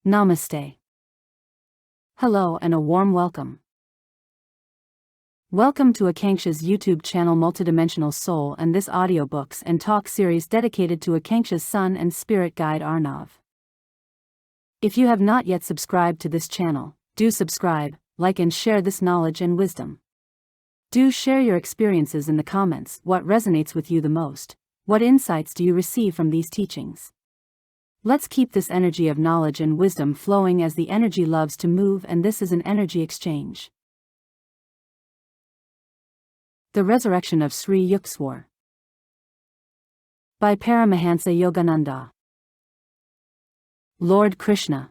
Namaste. Hello and a warm welcome. Welcome to Akankssha's YouTube channel Multidimensional Soul and this audiobooks and talk series dedicated to Akankssha's son and spirit guide Arnav. If you have not yet subscribed to this channel, do subscribe, like and share this knowledge and wisdom. Do share your experiences in the comments. What resonates with you the most? What insights do you receive from these teachings? Let's keep this energy of knowledge and wisdom flowing as the energy loves to move, and this is an energy exchange. The Resurrection of Sri Yukteswar by Paramahansa Yogananda. Lord Krishna.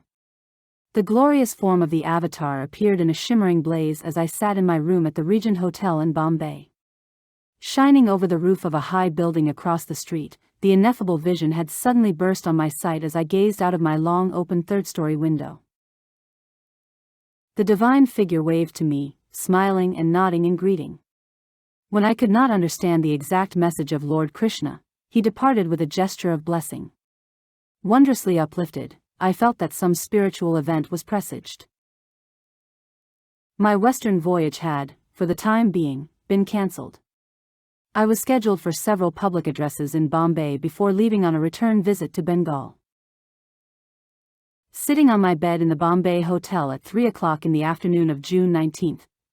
The glorious form of the avatar appeared in a shimmering blaze as I sat in my room at the Regent Hotel in Bombay. Shining over the roof of a high building across the street, the ineffable vision had suddenly burst on my sight as I gazed out of my long open third-story window. The divine figure waved to me, smiling and nodding in greeting. When I could not understand the exact message of Lord Krishna, he departed with a gesture of blessing. Wondrously uplifted, I felt that some spiritual event was presaged. My western voyage had, for the time being, been cancelled. I was scheduled for several public addresses in Bombay before leaving on a return visit to Bengal. Sitting on my bed in the Bombay Hotel at 3 o'clock in the afternoon of June 19,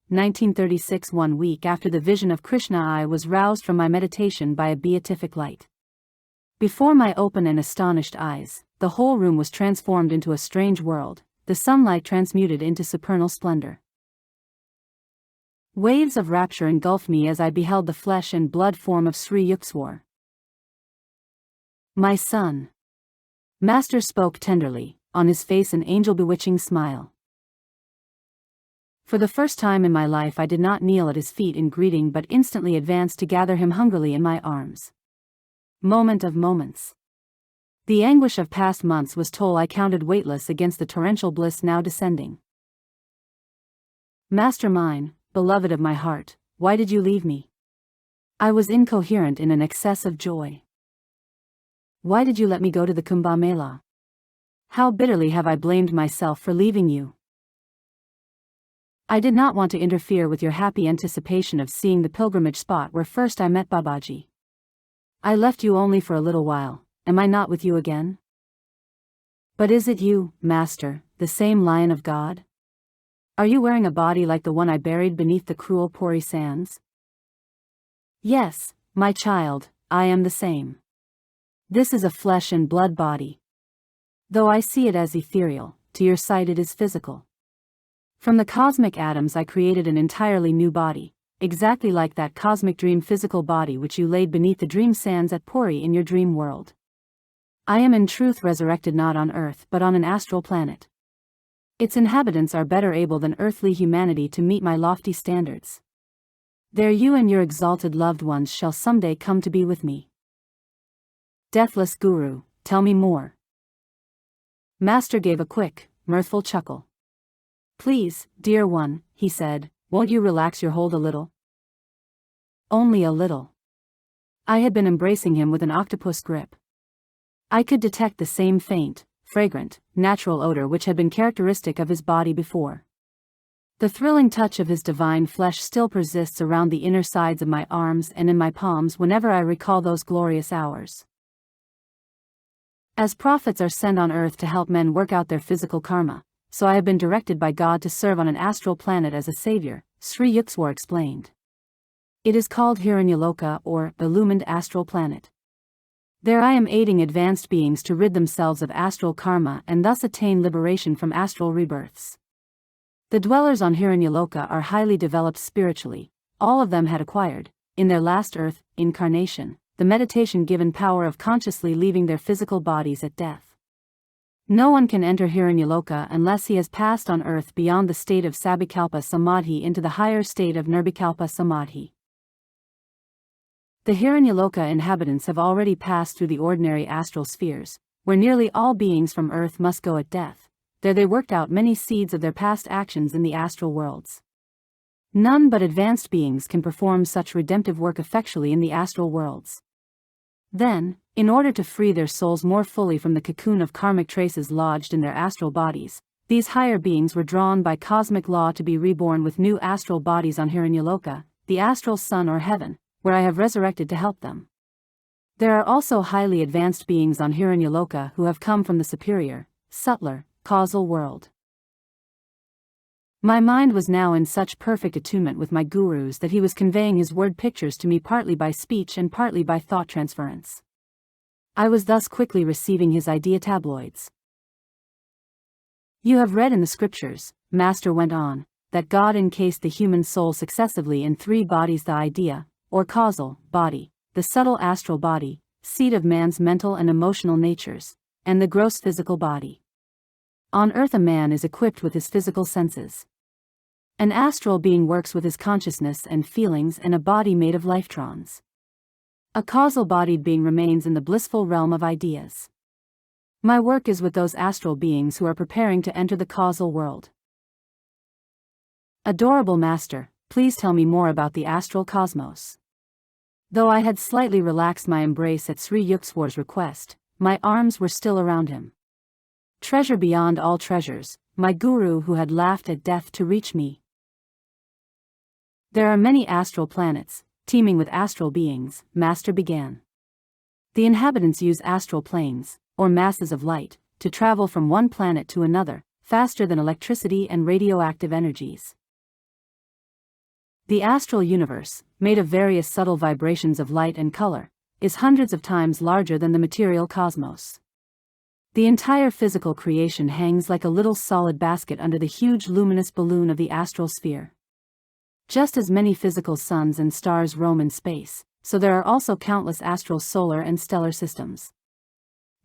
1936, 1 week after the vision of Krishna, I was roused from my meditation by a beatific light. Before my open and astonished eyes, the whole room was transformed into a strange world, the sunlight transmuted into supernal splendor. Waves of rapture engulfed me as I beheld the flesh and blood form of Sri Yukteswar. My son. Master spoke tenderly, on his face an angel-bewitching smile. For the first time in my life I did not kneel at his feet in greeting but instantly advanced to gather him hungrily in my arms. Moment of moments. The anguish of past months was toll I counted weightless against the torrential bliss now descending. Master mine, beloved of my heart, why did you leave me? I was incoherent in an excess of joy. Why did you let me go to the Kumbh Mela? How bitterly have I blamed myself for leaving you. I did not want to interfere with your happy anticipation of seeing the pilgrimage spot where first I met Babaji. I left you only for a little while, am I not with you again? But is it you, Master, the same Lion of God? Are you wearing a body like the one I buried beneath the cruel Puri sands? Yes, my child, I am the same. This is a flesh and blood body. Though I see it as ethereal, to your sight it is physical. From the cosmic atoms I created an entirely new body, exactly like that cosmic dream physical body which you laid beneath the dream sands at Puri in your dream world. I am in truth resurrected not on earth but on an astral planet. Its inhabitants are better able than earthly humanity to meet my lofty standards. There you and your exalted loved ones shall someday come to be with me. Deathless Guru, tell me more. Master gave a quick, mirthful chuckle. Please, dear one, he said, won't you relax your hold a little? Only a little. I had been embracing him with an octopus grip. I could detect the same faint, fragrant, natural odor which had been characteristic of his body before. The thrilling touch of his divine flesh still persists around the inner sides of my arms and in my palms whenever I recall those glorious hours. As prophets are sent on earth to help men work out their physical karma, so I have been directed by God to serve on an astral planet as a savior, Sri Yukteswar explained. It is called Hiranyaloka, or illumined astral planet. There I am aiding advanced beings to rid themselves of astral karma and thus attain liberation from astral rebirths. The dwellers on Hiranyaloka are highly developed spiritually. All of them had acquired, in their last earth incarnation, the meditation-given power of consciously leaving their physical bodies at death. No one can enter Hiranyaloka unless he has passed on earth beyond the state of Sabhikalpa Samadhi into the higher state of Nirvikalpa Samadhi. The Hiranyaloka inhabitants have already passed through the ordinary astral spheres, where nearly all beings from earth must go at death. There they worked out many seeds of their past actions in the astral worlds. None but advanced beings can perform such redemptive work effectually in the astral worlds. Then, In order to free their souls more fully from the cocoon of karmic traces lodged in their astral bodies, these higher beings were drawn by cosmic law to be reborn with new astral bodies on Hiranyaloka, the astral sun or heaven, where I have resurrected to help them. There are also highly advanced beings on Hiranyaloka who have come from the superior, subtler, causal world. My mind was now in such perfect attunement with my gurus that he was conveying his word pictures to me partly by speech and partly by thought transference. I was thus quickly receiving his idea tabloids. You have read in the scriptures, Master went on, that God encased the human soul successively in 3 bodies: the idea, or causal, body, the subtle astral body, seat of man's mental and emotional natures, and the gross physical body. On earth a man is equipped with his physical senses. An astral being works with his consciousness and feelings and a body made of lifetrons. A causal-bodied being remains in the blissful realm of ideas. My work is with those astral beings who are preparing to enter the causal world. Adorable Master, please tell me more about the astral cosmos. Though I had slightly relaxed my embrace at Sri Yukteswar's request, my arms were still around him. Treasure beyond all treasures, my guru who had laughed at death to reach me. There are many astral planets, teeming with astral beings, Master began. The inhabitants use astral planes, or masses of light, to travel from one planet to another, faster than electricity and radioactive energies. The astral universe, made of various subtle vibrations of light and color, is hundreds of times larger than the material cosmos. The entire physical creation hangs like a little solid basket under the huge luminous balloon of the astral sphere. Just as many physical suns and stars roam in space, so there are also countless astral solar and stellar systems.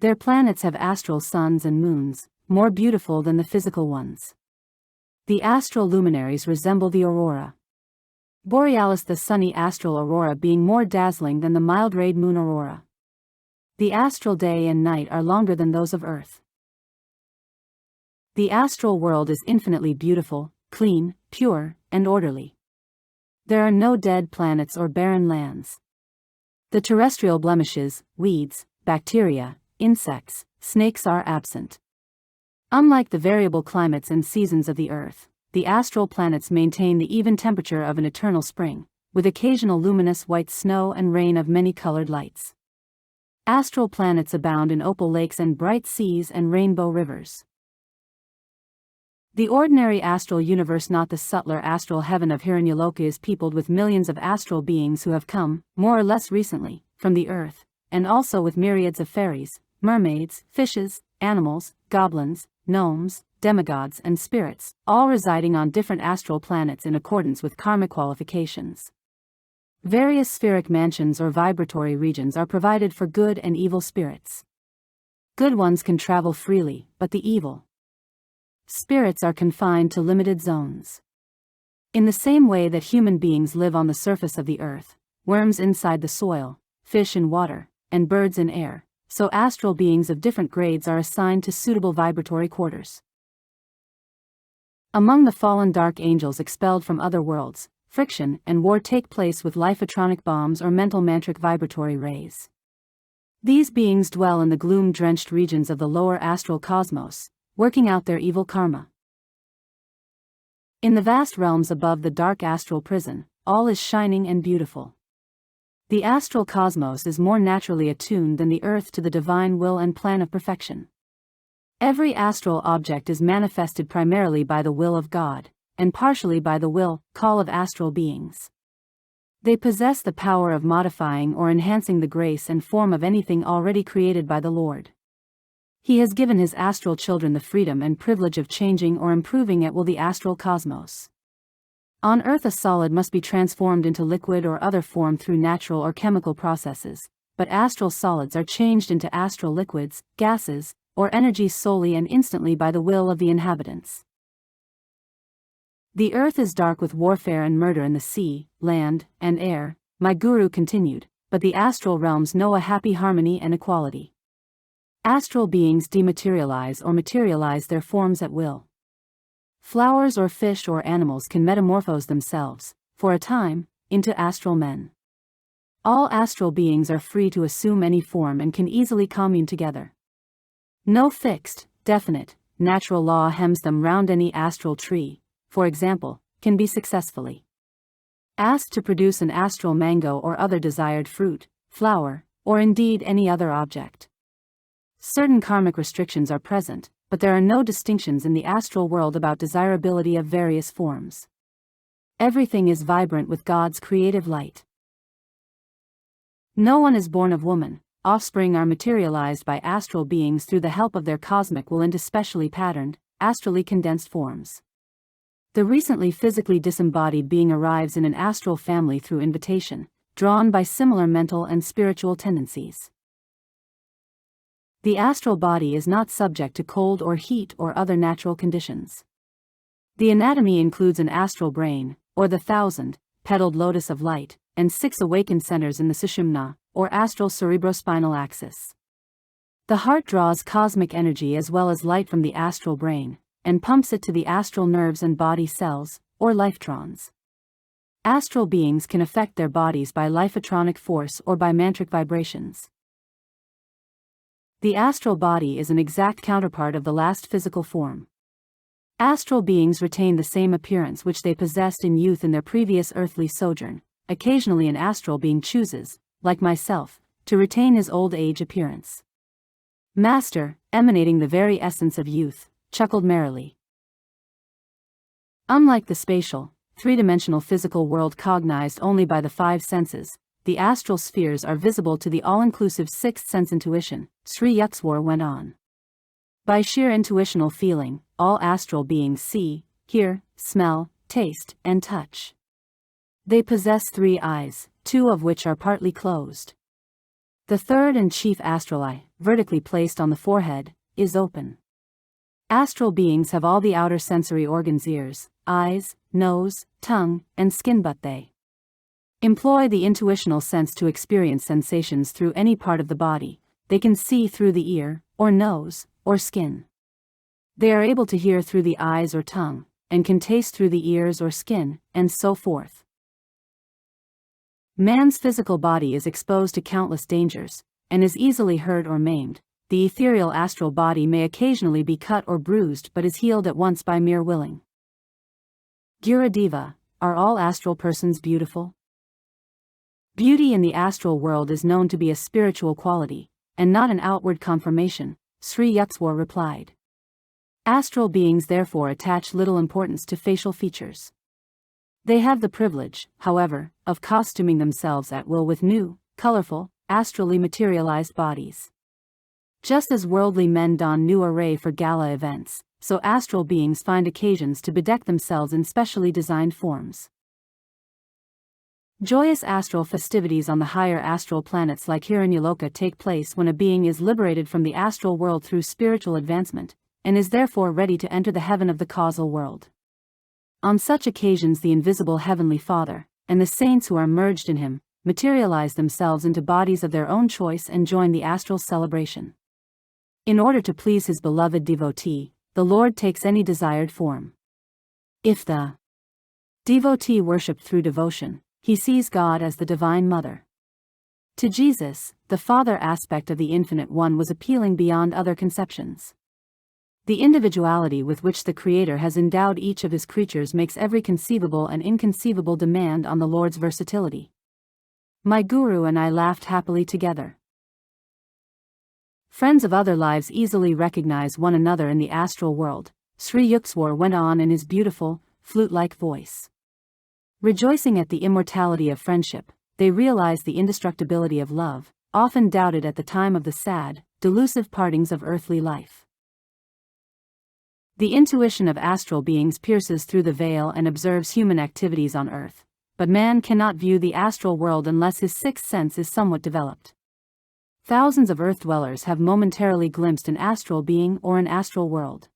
Their planets have astral suns and moons, more beautiful than the physical ones. The astral luminaries resemble the aurora borealis, the sunny astral aurora being more dazzling than the mild-rayed moon aurora. The astral day and night are longer than those of Earth. The astral world is infinitely beautiful, clean, pure, and orderly. There are no dead planets or barren lands. The terrestrial blemishes, weeds, bacteria, insects, snakes are absent. Unlike the variable climates and seasons of the Earth, the astral planets maintain the even temperature of an eternal spring, with occasional luminous white snow and rain of many-colored lights. Astral planets abound in opal lakes and bright seas and rainbow rivers. The ordinary astral universe, not the subtler astral heaven of Hiranyaloka, is peopled with millions of astral beings who have come, more or less recently, from the earth, and also with myriads of fairies, mermaids, fishes, animals, goblins, gnomes, demigods and spirits, all residing on different astral planets in accordance with karmic qualifications. Various spheric mansions or vibratory regions are provided for good and evil spirits. Good ones can travel freely, but the evil spirits are confined to limited zones. In the same way that human beings live on the surface of the earth, worms inside the soil, fish in water, and birds in air, so astral beings of different grades are assigned to suitable vibratory quarters. Among the fallen dark angels expelled from other worlds, friction and war take place with liphotronic bombs or mental mantric vibratory rays. These beings dwell in the gloom-drenched regions of the lower astral cosmos, working out their evil karma. In the vast realms above the dark astral prison, all is shining and beautiful. The astral cosmos is more naturally attuned than the earth to the divine will and plan of perfection. Every astral object is manifested primarily by the will of God, and partially by the will, call of astral beings. They possess the power of modifying or enhancing the grace and form of anything already created by the Lord. He has given his astral children the freedom and privilege of changing or improving at will the astral cosmos. On earth a solid must be transformed into liquid or other form through natural or chemical processes, but astral solids are changed into astral liquids, gases, or energies solely and instantly by the will of the inhabitants. The earth is dark with warfare and murder in the sea, land, and air, my guru continued, but the astral realms know a happy harmony and equality. Astral beings dematerialize or materialize their forms at will. Flowers or fish or animals can metamorphose themselves, for a time, into astral men. All astral beings are free to assume any form and can easily commune together. No fixed, definite, natural law hems them round. Any astral tree, for example, can be successfully asked to produce an astral mango or other desired fruit, flower, or indeed any other object. Certain karmic restrictions are present, but there are no distinctions in the astral world about desirability of various forms. Everything is vibrant with God's creative light. No one is born of woman. Offspring are materialized by astral beings through the help of their cosmic will into specially patterned, astrally condensed forms. The recently physically disembodied being arrives in an astral family through invitation, drawn by similar mental and spiritual tendencies. The astral body is not subject to cold or heat or other natural conditions. The anatomy includes an astral brain, or the 1,000-petaled lotus of light, and 6 awakened centers in the Sushumna, or astral cerebrospinal axis. The heart draws cosmic energy as well as light from the astral brain, and pumps it to the astral nerves and body cells, or lifetrons. Astral beings can affect their bodies by liphotronic force or by mantric vibrations. The astral body is an exact counterpart of the last physical form. Astral beings retain the same appearance which they possessed in youth in their previous earthly sojourn. Occasionally an astral being chooses, like myself, to retain his old age appearance. Master, emanating the very essence of youth, chuckled merrily. Unlike the spatial, three-dimensional physical world cognized only by the 5 senses, the astral spheres are visible to the all-inclusive 6th sense intuition, Sri Yukteswar went on. By sheer intuitional feeling, all astral beings see, hear, smell, taste, and touch. They possess 3 eyes, 2 of which are partly closed. The third and chief astral eye, vertically placed on the forehead, is open. Astral beings have all the outer sensory organs: ears, eyes, nose, tongue, and skin, but they employ the intuitional sense to experience sensations through any part of the body. They can see through the ear, or nose, or skin. They are able to hear through the eyes or tongue, and can taste through the ears or skin, and so forth. Man's physical body is exposed to countless dangers, and is easily hurt or maimed. The ethereal astral body may occasionally be cut or bruised but is healed at once by mere willing. Gurudiva, are all astral persons beautiful? Beauty in the astral world is known to be a spiritual quality, and not an outward conformation, Sri Yukteswar replied. Astral beings therefore attach little importance to facial features. They have the privilege, however, of costuming themselves at will with new, colorful, astrally materialized bodies. Just as worldly men don new array for gala events, so astral beings find occasions to bedeck themselves in specially designed forms. Joyous astral festivities on the higher astral planets like Hiranyaloka take place when a being is liberated from the astral world through spiritual advancement, and is therefore ready to enter the heaven of the causal world. On such occasions the invisible Heavenly Father, and the saints who are merged in Him, materialize themselves into bodies of their own choice and join the astral celebration. In order to please His beloved devotee, the Lord takes any desired form. If the devotee worshipped through devotion, he sees God as the Divine Mother. To Jesus, the Father aspect of the Infinite One was appealing beyond other conceptions. The individuality with which the Creator has endowed each of His creatures makes every conceivable and inconceivable demand on the Lord's versatility. My Guru and I laughed happily together. Friends of other lives easily recognize one another in the astral world, Sri Yukteswar went on in his beautiful, flute-like voice. Rejoicing at the immortality of friendship, they realize the indestructibility of love, often doubted at the time of the sad, delusive partings of earthly life. The intuition of astral beings pierces through the veil and observes human activities on earth, but man cannot view the astral world unless his 6th sense is somewhat developed. Thousands of earth dwellers have momentarily glimpsed an astral being or an astral world.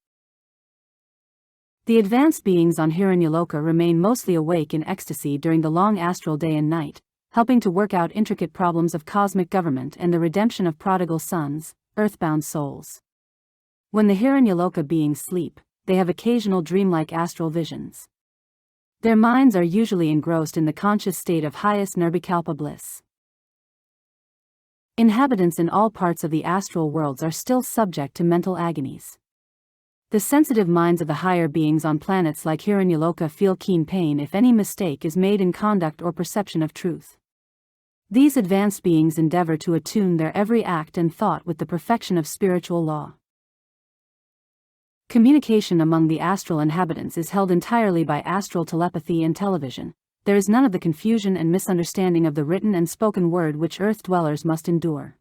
The advanced beings on Hiranyaloka remain mostly awake in ecstasy during the long astral day and night, helping to work out intricate problems of cosmic government and the redemption of prodigal sons, earthbound souls. When the Hiranyaloka beings sleep, they have occasional dreamlike astral visions. Their minds are usually engrossed in the conscious state of highest nirvikalpa bliss. Inhabitants in all parts of the astral worlds are still subject to mental agonies. The sensitive minds of the higher beings on planets like Hiranyaloka feel keen pain if any mistake is made in conduct or perception of truth. These advanced beings endeavor to attune their every act and thought with the perfection of spiritual law. Communication among the astral inhabitants is held entirely by astral telepathy and television. There is none of the confusion and misunderstanding of the written and spoken word which earth dwellers must endure.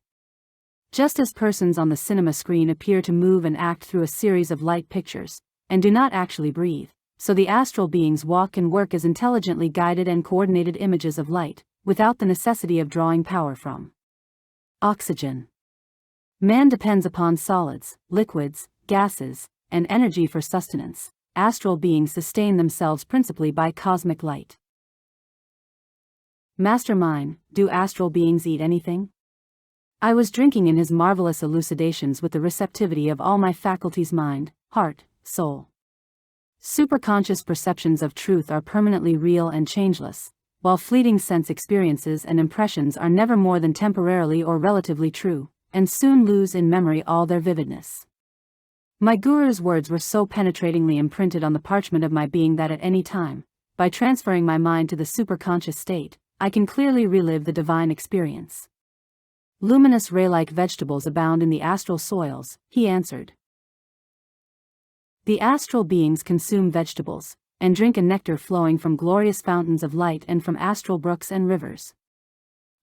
Just as persons on the cinema screen appear to move and act through a series of light pictures, and do not actually breathe, so the astral beings walk and work as intelligently guided and coordinated images of light, without the necessity of drawing power from oxygen. Man depends upon solids, liquids, gases, and energy for sustenance. Astral beings sustain themselves principally by cosmic light. Mastermind, do astral beings eat anything? I was drinking in his marvelous elucidations with the receptivity of all my faculties: mind, heart, soul. Superconscious perceptions of truth are permanently real and changeless, while fleeting sense experiences and impressions are never more than temporarily or relatively true, and soon lose in memory all their vividness. My guru's words were so penetratingly imprinted on the parchment of my being that at any time, by transferring my mind to the superconscious state, I can clearly relive the divine experience. Luminous ray-like vegetables abound in the astral soils, he answered. The astral beings consume vegetables, and drink a nectar flowing from glorious fountains of light and from astral brooks and rivers.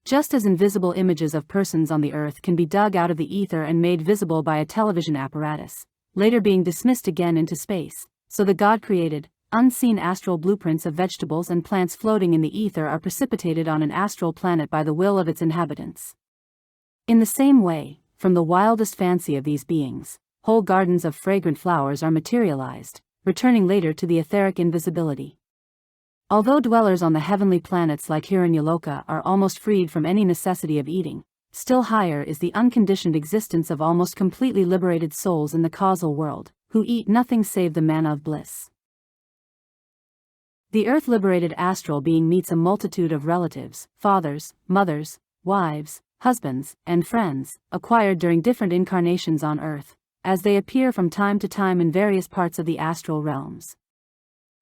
Just as invisible images of persons on the earth can be dug out of the ether and made visible by a television apparatus, later being dismissed again into space, so the God-created, unseen astral blueprints of vegetables and plants floating in the ether are precipitated on an astral planet by the will of its inhabitants. In the same way, from the wildest fancy of these beings, whole gardens of fragrant flowers are materialized, returning later to the etheric invisibility. Although dwellers on the heavenly planets like Hiranyaloka are almost freed from any necessity of eating, still higher is the unconditioned existence of almost completely liberated souls in the causal world, who eat nothing save the manna of bliss. The earth-liberated astral being meets a multitude of relatives, fathers, mothers, wives, husbands, and friends, acquired during different incarnations on earth, as they appear from time to time in various parts of the astral realms.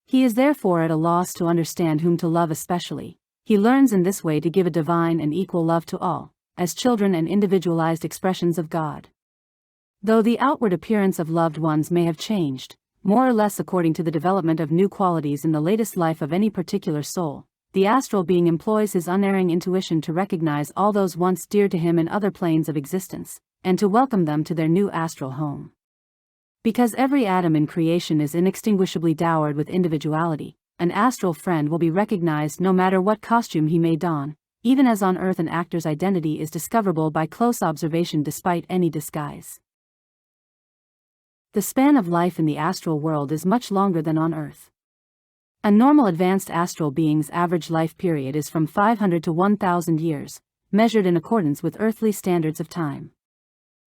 He is therefore at a loss to understand whom to love especially. He learns in this way to give a divine and equal love to all, as children and individualized expressions of God. Though the outward appearance of loved ones may have changed, more or less according to the development of new qualities in the latest life of any particular soul, the astral being employs his unerring intuition to recognize all those once dear to him in other planes of existence, and to welcome them to their new astral home. Because every atom in creation is inextinguishably dowered with individuality, an astral friend will be recognized no matter what costume he may don, even as on earth an actor's identity is discoverable by close observation despite any disguise. The span of life in the astral world is much longer than on earth. A normal advanced astral being's average life period is from 500 to 1,000 years, measured in accordance with earthly standards of time.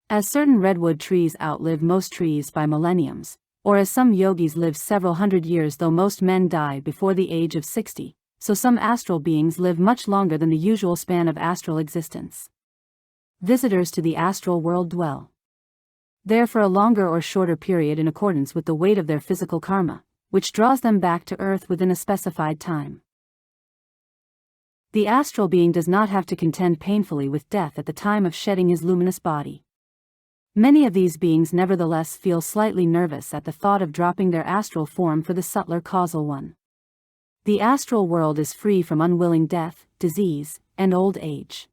As certain redwood trees outlive most trees by millenniums, or as some yogis live several hundred years though most men die before the age of 60, so some astral beings live much longer than the usual span of astral existence. Visitors to the astral world dwell there for a longer or shorter period in accordance with the weight of their physical karma, which draws them back to earth within a specified time. The astral being does not have to contend painfully with death at the time of shedding his luminous body. Many of these beings nevertheless feel slightly nervous at the thought of dropping their astral form for the subtler causal one. The astral world is free from unwilling death, disease, and old age.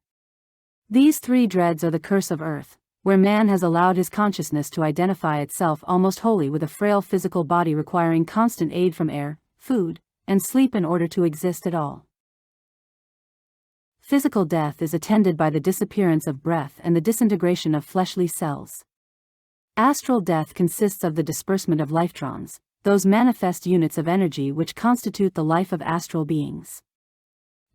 These three dreads are the curse of earth, where man has allowed his consciousness to identify itself almost wholly with a frail physical body requiring constant aid from air, food, and sleep in order to exist at all. Physical death is attended by the disappearance of breath and the disintegration of fleshly cells. Astral death consists of the disbursement of lifetrons, those manifest units of energy which constitute the life of astral beings.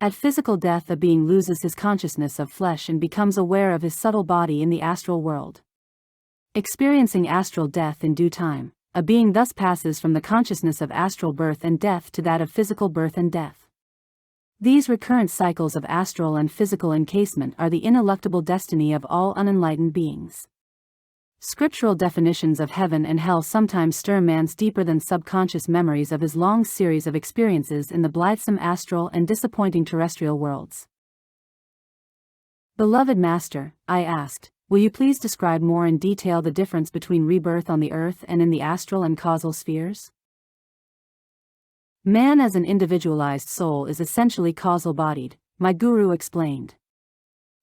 At physical death, a being loses his consciousness of flesh and becomes aware of his subtle body in the astral world. Experiencing astral death in due time, a being thus passes from the consciousness of astral birth and death to that of physical birth and death. These recurrent cycles of astral and physical encasement are the ineluctable destiny of all unenlightened beings. Scriptural definitions of heaven and hell sometimes stir man's deeper than subconscious memories of his long series of experiences in the blithesome astral and disappointing terrestrial worlds. Beloved Master, I asked, will you please describe more in detail the difference between rebirth on the earth and in the astral and causal spheres? Man as an individualized soul is essentially causal-bodied, my guru explained.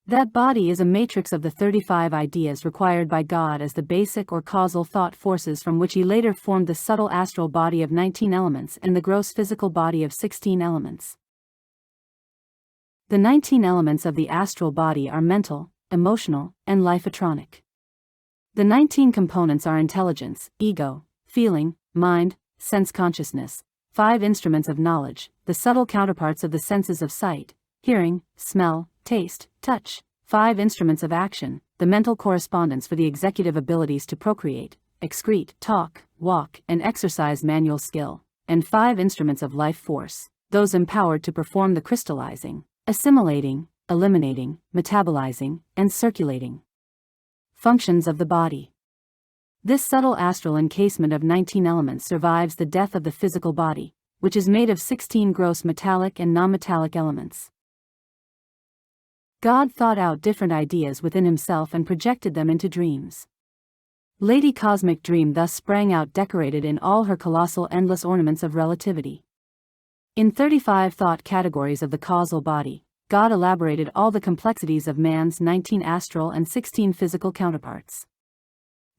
That body is a matrix of the 35 ideas required by God as the basic or causal thought forces from which he later formed the subtle astral body of 19 elements and the gross physical body of 16 elements. The 19 elements of the astral body are mental, emotional, and life-atronic. The 19 components are intelligence, ego, feeling, mind, sense consciousness, 5 instruments of knowledge, the subtle counterparts of the senses of sight, hearing, smell, taste, touch, 5 instruments of action, the mental correspondence for the executive abilities to procreate, excrete, talk, walk, and exercise manual skill, and 5 instruments of life force, those empowered to perform the crystallizing, assimilating, eliminating, metabolizing, and circulating functions of the body. This subtle astral encasement of 19 elements survives the death of the physical body, which is made of 16 gross metallic and non-metallic elements. God thought out different ideas within himself and projected them into dreams. Lady Cosmic Dream thus sprang out decorated in all her colossal endless ornaments of relativity. In 35 thought categories of the causal body, God elaborated all the complexities of man's 19 astral and 16 physical counterparts.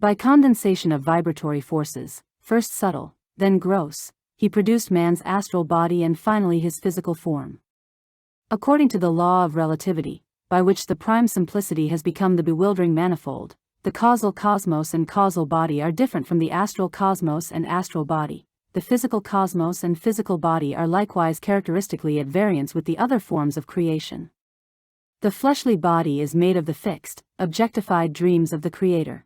By condensation of vibratory forces, first subtle, then gross, he produced man's astral body and finally his physical form. According to the law of relativity, by which the prime simplicity has become the bewildering manifold, the causal cosmos and causal body are different from the astral cosmos and astral body. The physical cosmos and physical body are likewise characteristically at variance with the other forms of creation. The fleshly body is made of the fixed, objectified dreams of the Creator.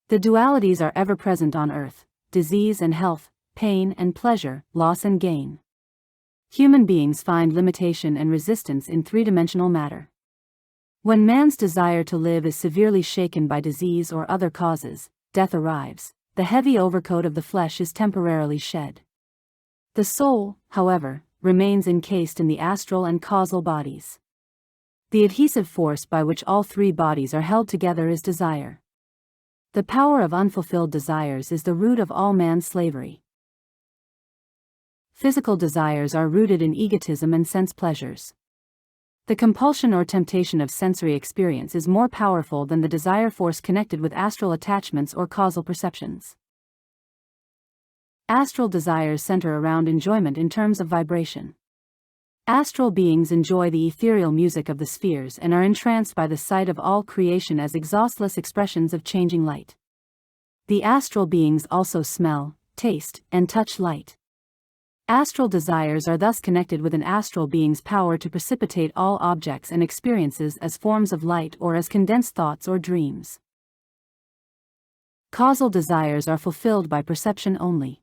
The dualities are ever present on earth: disease and health, pain and pleasure, loss and gain. Human beings find limitation and resistance in three-dimensional matter. When man's desire to live is severely shaken by disease or other causes, death arrives. The heavy overcoat of the flesh is temporarily shed. The soul, however, remains encased in the astral and causal bodies. The adhesive force by which all three bodies are held together is desire. The power of unfulfilled desires is the root of all man's slavery. Physical desires are rooted in egotism and sense pleasures. The compulsion or temptation of sensory experience is more powerful than the desire force connected with astral attachments or causal perceptions. Astral desires center around enjoyment in terms of vibration. Astral beings enjoy the ethereal music of the spheres and are entranced by the sight of all creation as exhaustless expressions of changing light. The astral beings also smell, taste, and touch light. Astral desires are thus connected with an astral being's power to precipitate all objects and experiences as forms of light or as condensed thoughts or dreams. Causal desires are fulfilled by perception only.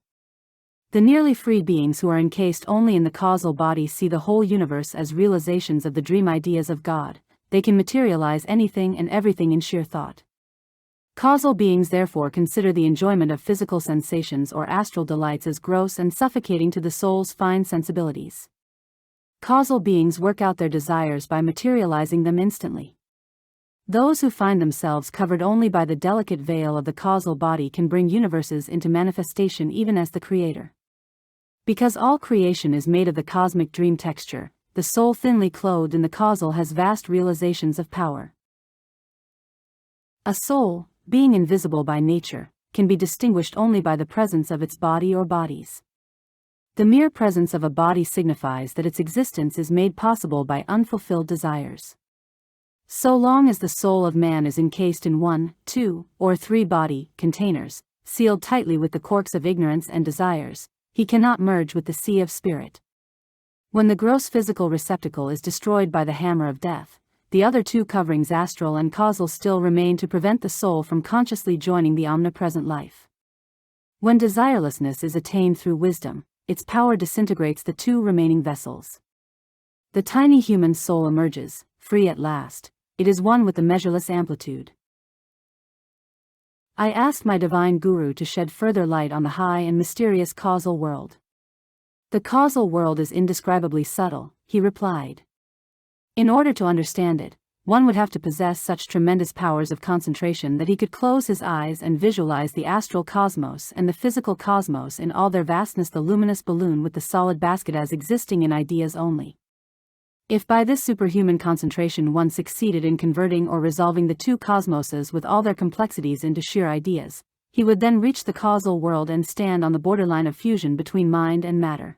The nearly free beings who are encased only in the causal body see the whole universe as realizations of the dream ideas of God. They can materialize anything and everything in sheer thought. Causal beings therefore consider the enjoyment of physical sensations or astral delights as gross and suffocating to the soul's fine sensibilities. Causal beings work out their desires by materializing them instantly. Those who find themselves covered only by the delicate veil of the causal body can bring universes into manifestation even as the Creator. Because all creation is made of the cosmic dream texture, the soul thinly clothed in the causal has vast realizations of power. A soul, being invisible by nature, can be distinguished only by the presence of its body or bodies. The mere presence of a body signifies that its existence is made possible by unfulfilled desires. So long as the soul of man is encased in 1, 2, or 3 body containers, sealed tightly with the corks of ignorance and desires, he cannot merge with the sea of spirit. When the gross physical receptacle is destroyed by the hammer of death, the other 2 coverings, astral and causal, still remain to prevent the soul from consciously joining the omnipresent life. When desirelessness is attained through wisdom, its power disintegrates the 2 remaining vessels. The tiny human soul emerges, free at last. It is one with the measureless amplitude. I asked my divine guru to shed further light on the high and mysterious causal world. The causal world is indescribably subtle, he replied. In order to understand it, one would have to possess such tremendous powers of concentration that he could close his eyes and visualize the astral cosmos and the physical cosmos in all their vastness, the luminous balloon with the solid basket as existing in ideas only. If by this superhuman concentration one succeeded in converting or resolving the two cosmoses with all their complexities into sheer ideas, he would then reach the causal world and stand on the borderline of fusion between mind and matter.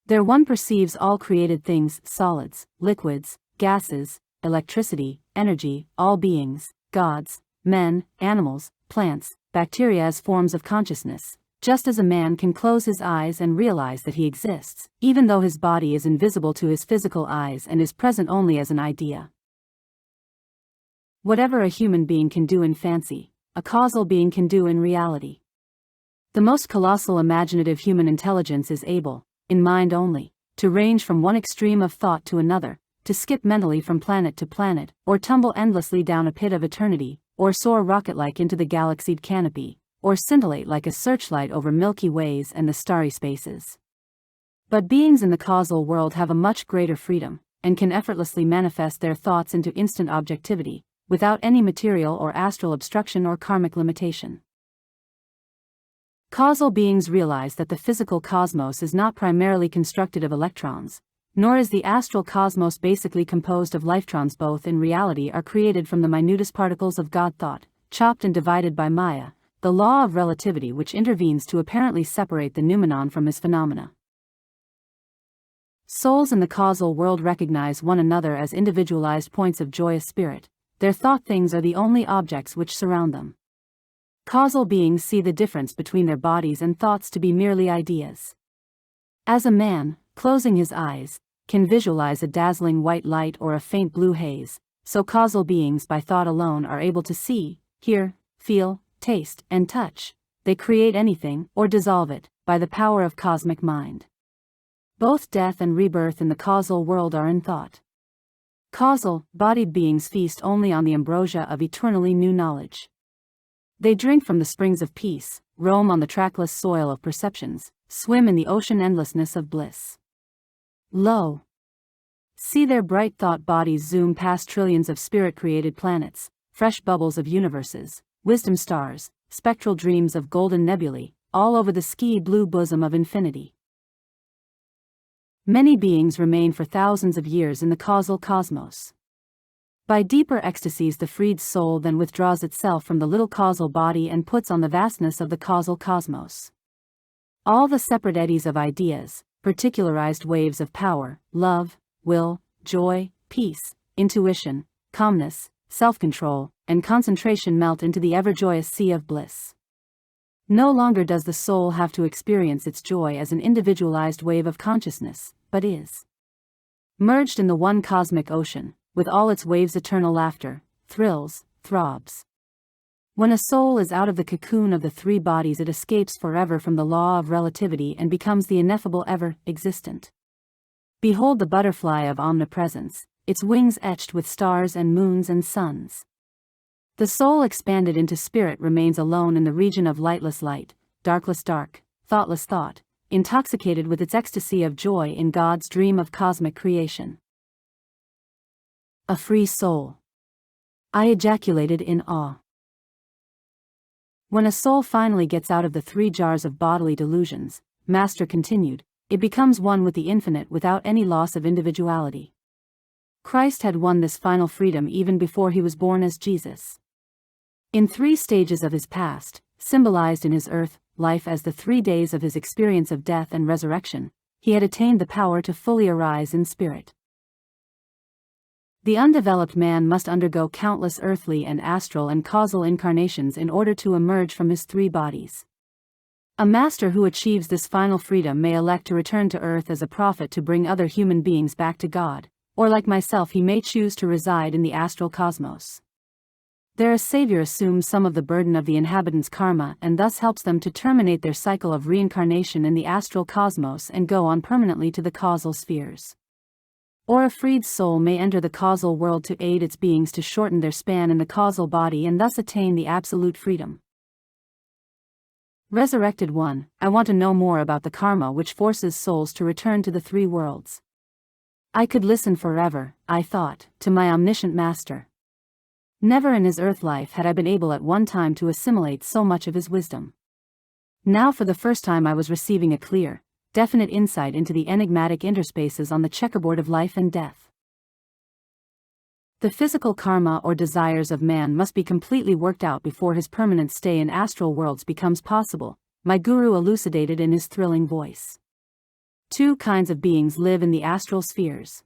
There one perceives all created things, solids, liquids, gases, electricity, energy, all beings, gods, men, animals, plants, bacteria as forms of consciousness, just as a man can close his eyes and realize that he exists, even though his body is invisible to his physical eyes and is present only as an idea. Whatever a human being can do in fancy, a causal being can do in reality. The most colossal imaginative human intelligence is able, in mind only, to range from one extreme of thought to another, to skip mentally from planet to planet, or tumble endlessly down a pit of eternity, or soar rocket-like into the galaxied canopy, or scintillate like a searchlight over Milky Ways and the starry spaces. But beings in the causal world have a much greater freedom, and can effortlessly manifest their thoughts into instant objectivity, without any material or astral obstruction or karmic limitation. Causal beings realize that the physical cosmos is not primarily constructed of electrons, nor is the astral cosmos basically composed of lifetrons. Both in reality are created from the minutest particles of God thought, chopped and divided by Maya, the law of relativity which intervenes to apparently separate the noumenon from his phenomena. Souls in the causal world recognize one another as individualized points of joyous spirit. Their thought things are the only objects which surround them. Causal beings see the difference between their bodies and thoughts to be merely ideas. As a man, closing his eyes, can visualize a dazzling white light or a faint blue haze, so causal beings by thought alone are able to see, hear, feel, taste, and touch. They create anything, or dissolve it, by the power of cosmic mind. Both death and rebirth in the causal world are in thought. Causal, bodied beings feast only on the ambrosia of eternally new knowledge. They drink from the springs of peace, roam on the trackless soil of perceptions, swim in the ocean endlessness of bliss. Lo! See their bright thought bodies zoom past trillions of spirit-created planets, fresh bubbles of universes, wisdom stars, spectral dreams of golden nebulae, all over the sky-blue bosom of infinity. Many beings remain for thousands of years in the causal cosmos. By deeper ecstasies the freed soul then withdraws itself from the little causal body and puts on the vastness of the causal cosmos. All the separate eddies of ideas, particularized waves of power, love, will, joy, peace, intuition, calmness, self-control, and concentration melt into the ever-joyous sea of bliss. No longer does the soul have to experience its joy as an individualized wave of consciousness, but is merged in the one cosmic ocean, with all its waves' eternal laughter, thrills, throbs. When a soul is out of the cocoon of the three bodies, it escapes forever from the law of relativity and becomes the ineffable ever-existent. Behold the butterfly of omnipresence, its wings etched with stars and moons and suns. The soul expanded into spirit remains alone in the region of lightless light, darkless dark, thoughtless thought, intoxicated with its ecstasy of joy in God's dream of cosmic creation. A free soul. I ejaculated in awe. When a soul finally gets out of the 3 jars of bodily delusions, Master continued, it becomes one with the infinite without any loss of individuality. Christ had won this final freedom even before he was born as Jesus. In 3 stages of his past, symbolized in his earth life as the 3 days of his experience of death and resurrection, he had attained the power to fully arise in spirit. The undeveloped man must undergo countless earthly and astral and causal incarnations in order to emerge from his 3 bodies. A master who achieves this final freedom may elect to return to earth as a prophet to bring other human beings back to God, or like myself he may choose to reside in the astral cosmos. Their Savior assumes some of the burden of the inhabitants' karma and thus helps them to terminate their cycle of reincarnation in the astral cosmos and go on permanently to the causal spheres. Or a freed soul may enter the causal world to aid its beings to shorten their span in the causal body and thus attain the absolute freedom. Resurrected one, I want to know more about the karma which forces souls to return to the three worlds. I could listen forever, I thought, to my omniscient master. Never in his earth life had I been able at one time to assimilate so much of his wisdom. Now for the first time I was receiving a clear, definite insight into the enigmatic interspaces on the checkerboard of life and death. The physical karma or desires of man must be completely worked out before his permanent stay in astral worlds becomes possible, my guru elucidated in his thrilling voice. Two kinds of beings live in the astral spheres.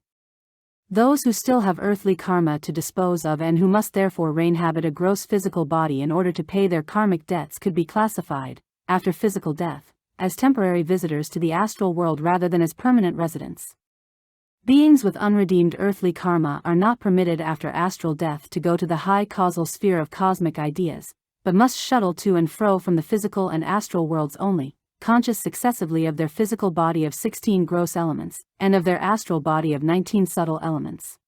Those who still have earthly karma to dispose of and who must therefore inhabit a gross physical body in order to pay their karmic debts could be classified, after physical death, as temporary visitors to the astral world rather than as permanent residents. Beings with unredeemed earthly karma are not permitted after astral death to go to the high causal sphere of cosmic ideas, but must shuttle to and fro from the physical and astral worlds only, conscious successively of their physical body of 16 gross elements, and of their astral body of 19 subtle elements.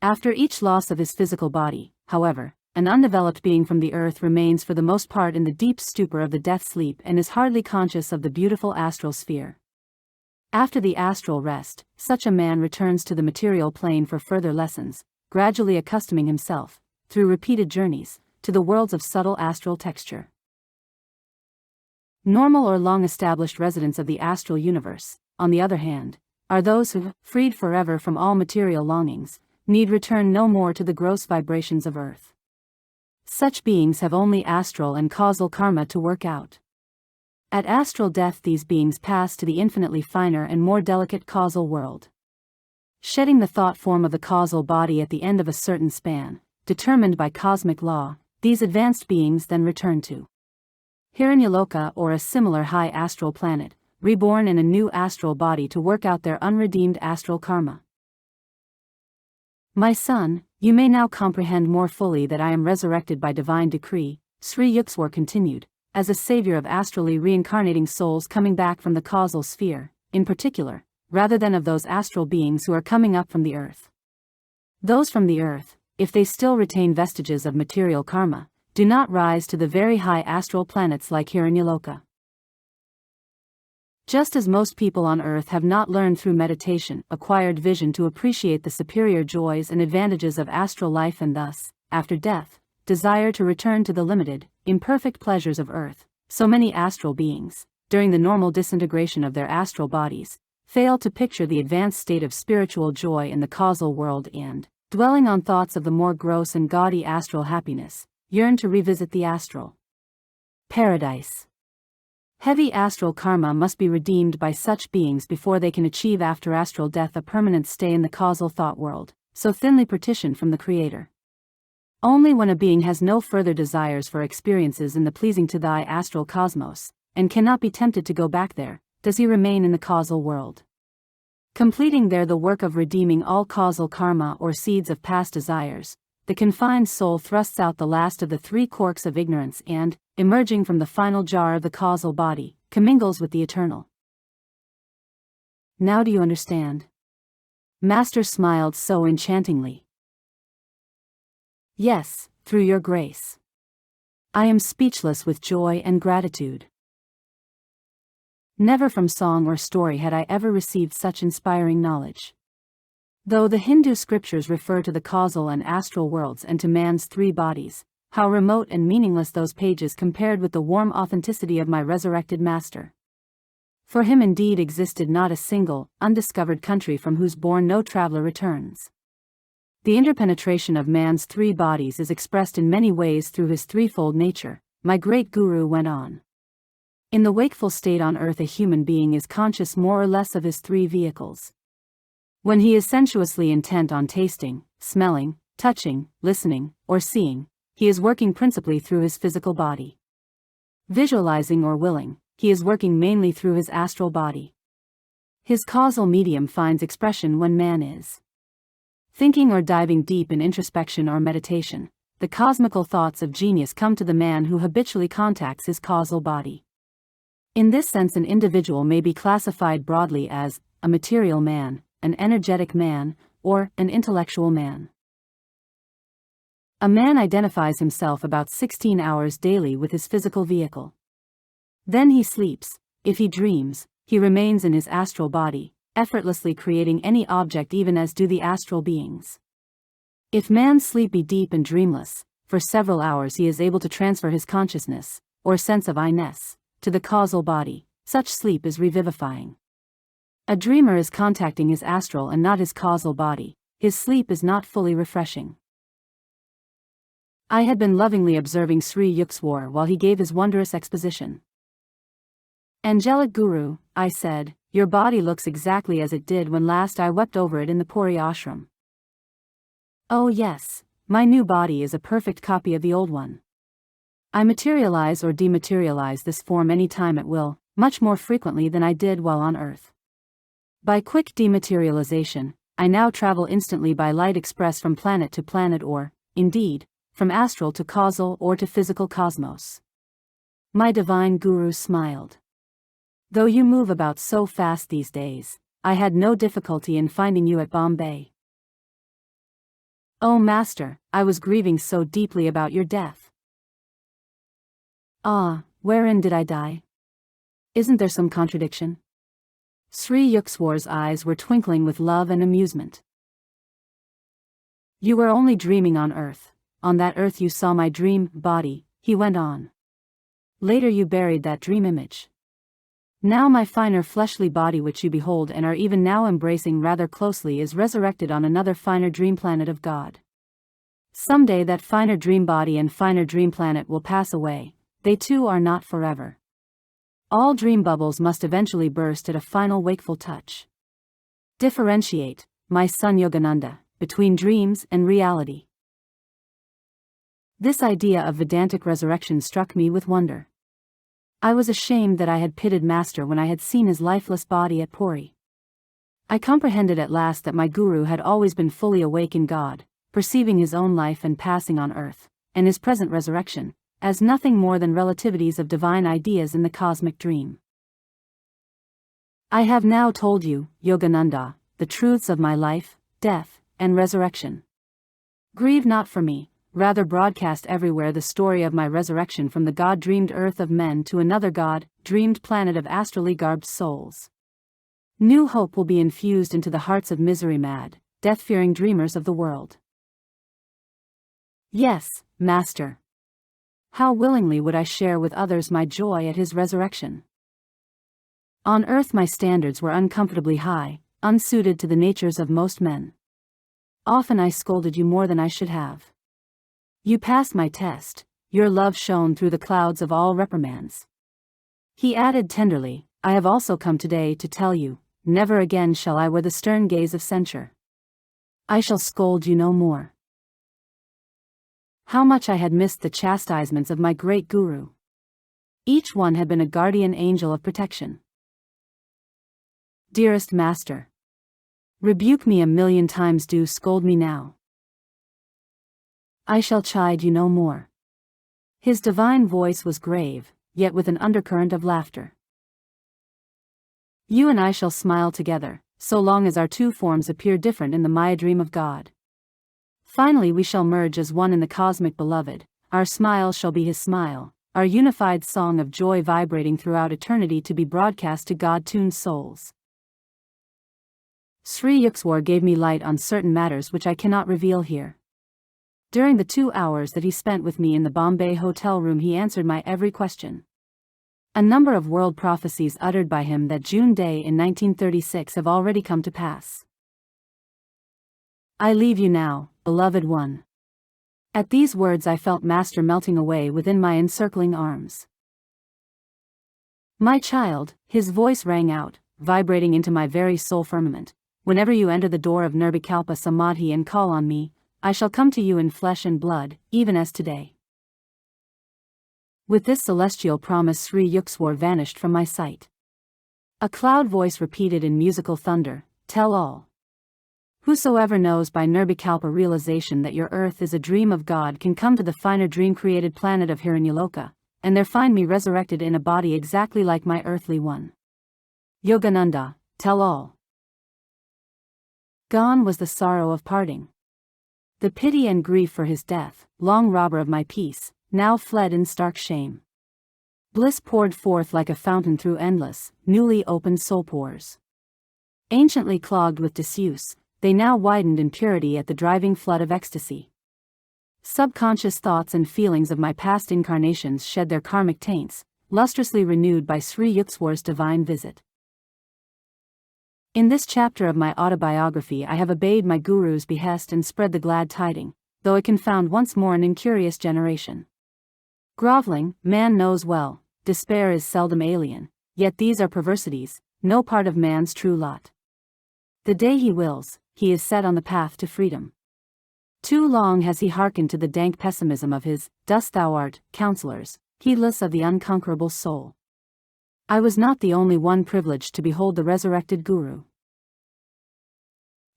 After each loss of his physical body, however, an undeveloped being from the earth remains for the most part in the deep stupor of the death sleep and is hardly conscious of the beautiful astral sphere. After the astral rest, such a man returns to the material plane for further lessons, gradually accustoming himself, through repeated journeys, to the worlds of subtle astral texture. Normal or long-established residents of the astral universe, on the other hand, are those who, freed forever from all material longings, need return no more to the gross vibrations of earth. Such beings have only astral and causal karma to work out. At astral death these beings pass to the infinitely finer and more delicate causal world. Shedding the thought form of the causal body at the end of a certain span, determined by cosmic law, these advanced beings then return to Hiranyaloka or a similar high astral planet, reborn in a new astral body to work out their unredeemed astral karma. My son, you may now comprehend more fully that I am resurrected by divine decree, Sri Yukteswar continued, as a savior of astrally reincarnating souls coming back from the causal sphere, in particular, rather than of those astral beings who are coming up from the earth. Those from the earth, if they still retain vestiges of material karma, do not rise to the very high astral planets like Hiranyaloka. Just as most people on earth have not learned through meditation, acquired vision to appreciate the superior joys and advantages of astral life and thus, after death, desire to return to the limited, imperfect pleasures of earth, so many astral beings, during the normal disintegration of their astral bodies, fail to picture the advanced state of spiritual joy in the causal world and, dwelling on thoughts of the more gross and gaudy astral happiness, yearn to revisit the astral paradise. Heavy astral karma must be redeemed by such beings before they can achieve after astral death a permanent stay in the causal thought world, so thinly partitioned from the Creator. Only when a being has no further desires for experiences in the pleasing to thy astral cosmos, and cannot be tempted to go back there, does he remain in the causal world. Completing there the work of redeeming all causal karma or seeds of past desires, the confined soul thrusts out the last of the three corks of ignorance and, emerging from the final jar of the causal body, commingles with the eternal. Now do you understand? Master smiled so enchantingly. Yes, through your grace. I am speechless with joy and gratitude. Never from song or story had I ever received such inspiring knowledge. Though the Hindu scriptures refer to the causal and astral worlds and to man's three bodies, how remote and meaningless those pages compared with the warm authenticity of my resurrected master. For him indeed existed not a single, undiscovered country from whose bourne no traveler returns. The interpenetration of man's three bodies is expressed in many ways through his threefold nature, my great guru went on. In the wakeful state on earth a human being is conscious more or less of his three vehicles. When he is sensuously intent on tasting, smelling, touching, listening, or seeing, he is working principally through his physical body. Visualizing or willing, he is working mainly through his astral body. His causal medium finds expression when man is thinking or diving deep in introspection or meditation. The cosmical thoughts of genius come to the man who habitually contacts his causal body. In this sense an individual may be classified broadly as a material man, an energetic man, or an intellectual man. A man identifies himself about 16 hours daily with his physical vehicle. Then he sleeps. If he dreams, he remains in his astral body, effortlessly creating any object even as do the astral beings. If man sleep be deep and dreamless, for several hours he is able to transfer his consciousness, or sense of I-ness, to the causal body. Such sleep is revivifying. A dreamer is contacting his astral and not his causal body. His sleep is not fully refreshing. I had been lovingly observing Sri Yukteswar while he gave his wondrous exposition. "Angelic Guru," I said, "your body looks exactly as it did when last I wept over it in the Puri ashram." "Oh yes, my new body is a perfect copy of the old one. I materialize or dematerialize this form any time at will, much more frequently than I did while on earth. By quick dematerialization, I now travel instantly by light express from planet to planet or, indeed, from astral to causal or to physical cosmos." My divine Guru smiled. "Though you move about so fast these days, I had no difficulty in finding you at Bombay." "Oh Master, I was grieving so deeply about your death." "Ah, wherein did I die? Isn't there some contradiction?" Sri Yukteswar's eyes were twinkling with love and amusement. "You were only dreaming on earth. On that earth you saw my dream body," he went on. "Later you buried that dream image. Now my finer fleshly body which you behold and are even now embracing rather closely is resurrected on another finer dream planet of God. Someday that finer dream body and finer dream planet will pass away. They too are not forever. All dream bubbles must eventually burst at a final wakeful touch. Differentiate, my son Yogananda, between dreams and reality." This idea of Vedantic resurrection struck me with wonder. I was ashamed that I had pitted Master when I had seen his lifeless body at Puri. I comprehended at last that my Guru had always been fully awake in God, perceiving his own life and passing on earth, and his present resurrection, as nothing more than relativities of divine ideas in the cosmic dream. "I have now told you, Yogananda, the truths of my life, death, and resurrection. Grieve not for me, rather broadcast everywhere the story of my resurrection from the God-dreamed earth of men to another God-dreamed planet of astrally garbed souls. New hope will be infused into the hearts of misery-mad, death-fearing dreamers of the world." Yes, Master. How willingly would I share with others my joy at his resurrection. On earth my standards were uncomfortably high, unsuited to the natures of most men. Often I scolded you more than I should have. You passed my test, your love shone through the clouds of all reprimands. He added tenderly, "I have also come today to tell you, never again shall I wear the stern gaze of censure. I shall scold you no more." How much I had missed the chastisements of my great Guru. Each one had been a guardian angel of protection. "Dearest Master, rebuke me a million times, do scold me now. I shall chide you no more." His divine voice was grave, yet with an undercurrent of laughter. "You and I shall smile together, so long as our two forms appear different in the Maya dream of God. Finally we shall merge as one in the cosmic beloved, our smile shall be his smile, our unified song of joy vibrating throughout eternity to be broadcast to God-tuned souls." Sri Yukteswar gave me light on certain matters which I cannot reveal here. During the 2 hours that he spent with me in the Bombay hotel room he answered my every question. A number of world prophecies uttered by him that June day in 1936 have already come to pass. "I leave you now, beloved one." At these words I felt Master melting away within my encircling arms. "My child," his voice rang out, vibrating into my very soul firmament, "whenever you enter the door of Nirvikalpa Samadhi and call on me, I shall come to you in flesh and blood, even as today." With this celestial promise Sri Yukteswar vanished from my sight. A cloud voice repeated in musical thunder, "Tell all. Whosoever knows by Nirvikalpa realization that your earth is a dream of God can come to the finer dream-created planet of Hiranyaloka, and there find me resurrected in a body exactly like my earthly one. Yogananda, tell all." Gone was the sorrow of parting. The pity and grief for his death, long robber of my peace, now fled in stark shame. Bliss poured forth like a fountain through endless, newly opened soul pores. Anciently clogged with disuse, they now widened in purity at the driving flood of ecstasy. Subconscious thoughts and feelings of my past incarnations shed their karmic taints, lustrously renewed by Sri Yukteswar's divine visit. In this chapter of my autobiography I have obeyed my guru's behest and spread the glad tiding, though it confound once more an incurious generation. Groveling, man knows well, despair is seldom alien, yet these are perversities, no part of man's true lot. The day he wills, he is set on the path to freedom. Too long has he hearkened to the dank pessimism of his, "Dust thou art," counselors, heedless of the unconquerable soul. I was not the only one privileged to behold the resurrected guru.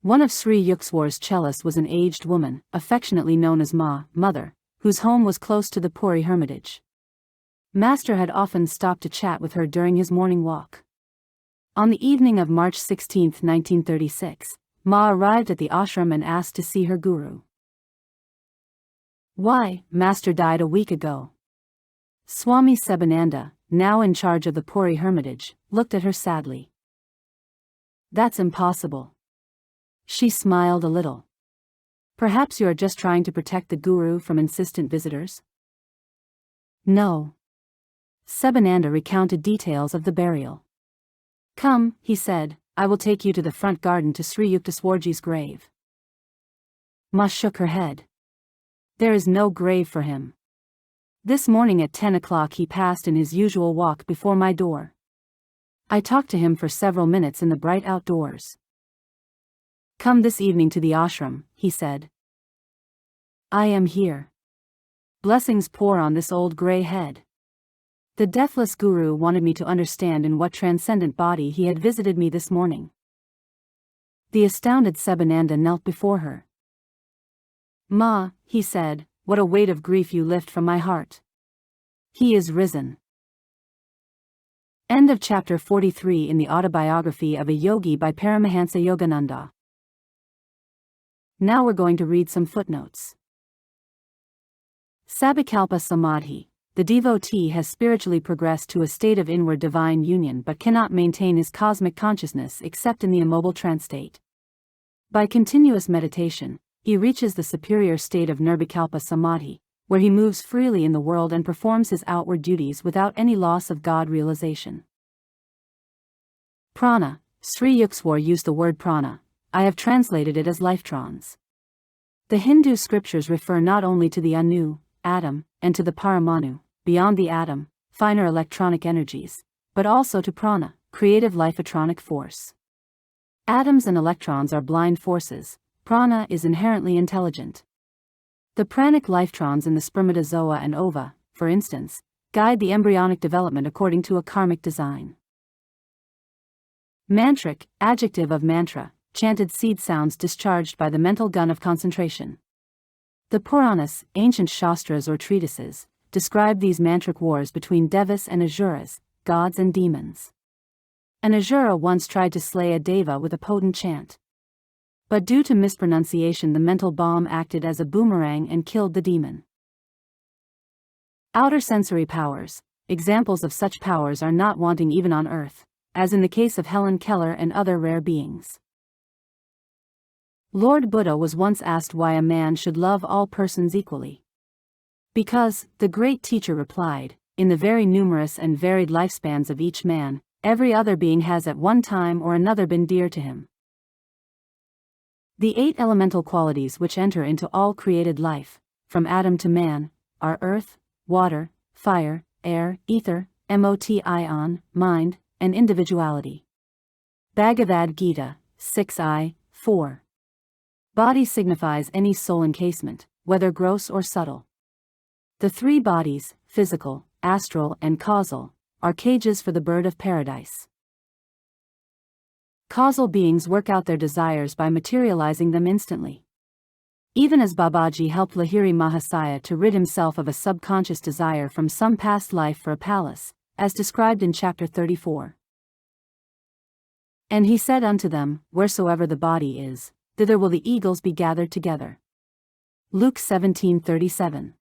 One of Sri Yukteswar's cellists was an aged woman, affectionately known as Mother, whose home was close to the Puri hermitage. Master had often stopped to chat with her during his morning walk. On the evening of March 16, 1936, Ma arrived at the ashram and asked to see her guru. "Why, Master died a week ago." Swami Sivananda, now in charge of the Puri hermitage, looked at her sadly. "That's impossible." She smiled a little. "Perhaps you are just trying to protect the guru from insistent visitors?" "No." Sivananda recounted details of the burial. "Come," he said, "I will take you to the front garden to Sri Yukteswarji's grave." Ma shook her head. "There is no grave for him. This morning at 10 o'clock he passed in his usual walk before my door. I talked to him for several minutes in the bright outdoors." "Come this evening to the ashram," he said. "I am here. Blessings pour on this old grey head." The deathless guru wanted me to understand in what transcendent body he had visited me this morning. The astounded Sivananda knelt before her. "Ma," he said, "what a weight of grief you lift from my heart. He is risen." End of chapter 43 in the Autobiography of a Yogi by Paramahansa Yogananda. Now we're going to read some footnotes. Sabhakalpa Samadhi. The devotee has spiritually progressed to a state of inward divine union but cannot maintain his cosmic consciousness except in the immobile trance state. By continuous meditation, he reaches the superior state of Nirvikalpa Samadhi, where he moves freely in the world and performs his outward duties without any loss of God realization. Prana. Sri Yukteswar used the word prana. I have translated it as lifetrons. The Hindu scriptures refer not only to the Anu, atom, and to the Paramanu, beyond the atom, finer electronic energies, but also to prana, creative life-atronic force. Atoms and electrons are blind forces, prana is inherently intelligent. The pranic lifetrons in the spermatozoa and ova, for instance, guide the embryonic development according to a karmic design. Mantric, adjective of mantra, chanted seed sounds discharged by the mental gun of concentration. The Puranas, ancient shastras or treatises, describe these mantric wars between devas and asuras, gods and demons. An asura once tried to slay a deva with a potent chant. But due to mispronunciation the mental bomb acted as a boomerang and killed the demon. Outer sensory powers. Examples of such powers are not wanting even on Earth, as in the case of Helen Keller and other rare beings. Lord Buddha was once asked why a man should love all persons equally. Because, the great teacher replied, in the very numerous and varied lifespans of each man, every other being has at one time or another been dear to him. The 8 elemental qualities which enter into all created life, from atom to man, are earth, water, fire, air, ether, motion, mind, and individuality. Bhagavad Gita, 6i, 4. Body signifies any soul encasement, whether gross or subtle. The 3 bodies, physical, astral, and causal, are cages for the bird of paradise. Causal beings work out their desires by materializing them instantly. Even as Babaji helped Lahiri Mahasaya to rid himself of a subconscious desire from some past life for a palace, as described in chapter 34. And he said unto them, wheresoever the body is, thither will the eagles be gathered together. Luke 17:37.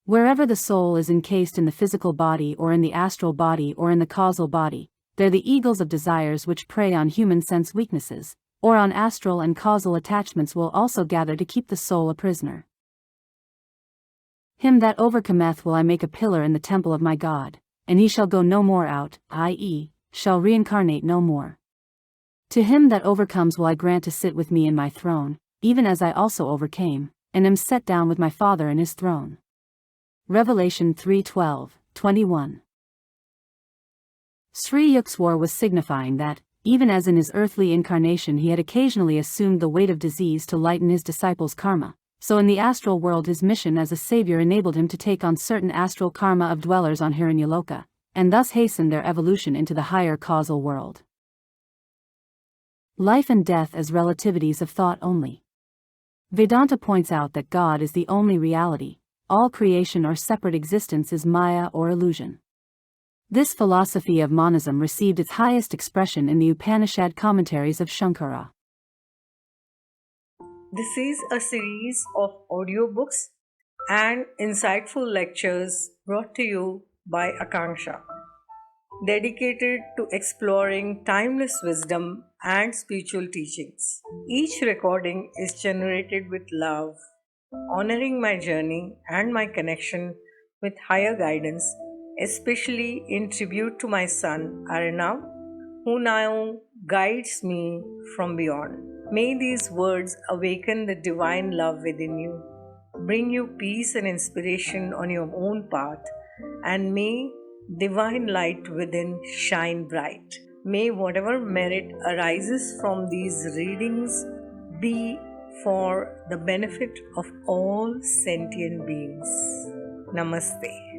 Wherever the soul is encased in the physical body or in the astral body or in the causal body, there the eagles of desires which prey on human sense weaknesses, or on astral and causal attachments will also gather to keep the soul a prisoner. Him that overcometh will I make a pillar in the temple of my God, and he shall go no more out, i.e., shall reincarnate no more. To him that overcomes will I grant to sit with me in my throne, even as I also overcame, and am set down with my Father in his throne. Revelation 3:12-21. Sri Yukteswar was signifying that, even as in his earthly incarnation he had occasionally assumed the weight of disease to lighten his disciples' karma, so in the astral world his mission as a savior enabled him to take on certain astral karma of dwellers on Hiranyaloka, and thus hasten their evolution into the higher causal world. Life and death as relativities of thought only. Vedanta points out that God is the only reality, all creation or separate existence is maya or illusion. This philosophy of monism received its highest expression in the Upanishad commentaries of Shankara. This is a series of audiobooks and insightful lectures brought to you by Akanksshaa, dedicated to exploring timeless wisdom and spiritual teachings. Each recording is generated with love, honoring my journey and my connection with higher guidance, especially in tribute to my son Arnav, who now guides me from beyond. May these words awaken the divine love within you, bring you peace and inspiration on your own path, and may divine light within shine bright. May whatever merit arises from these readings be for the benefit of all sentient beings. Namaste.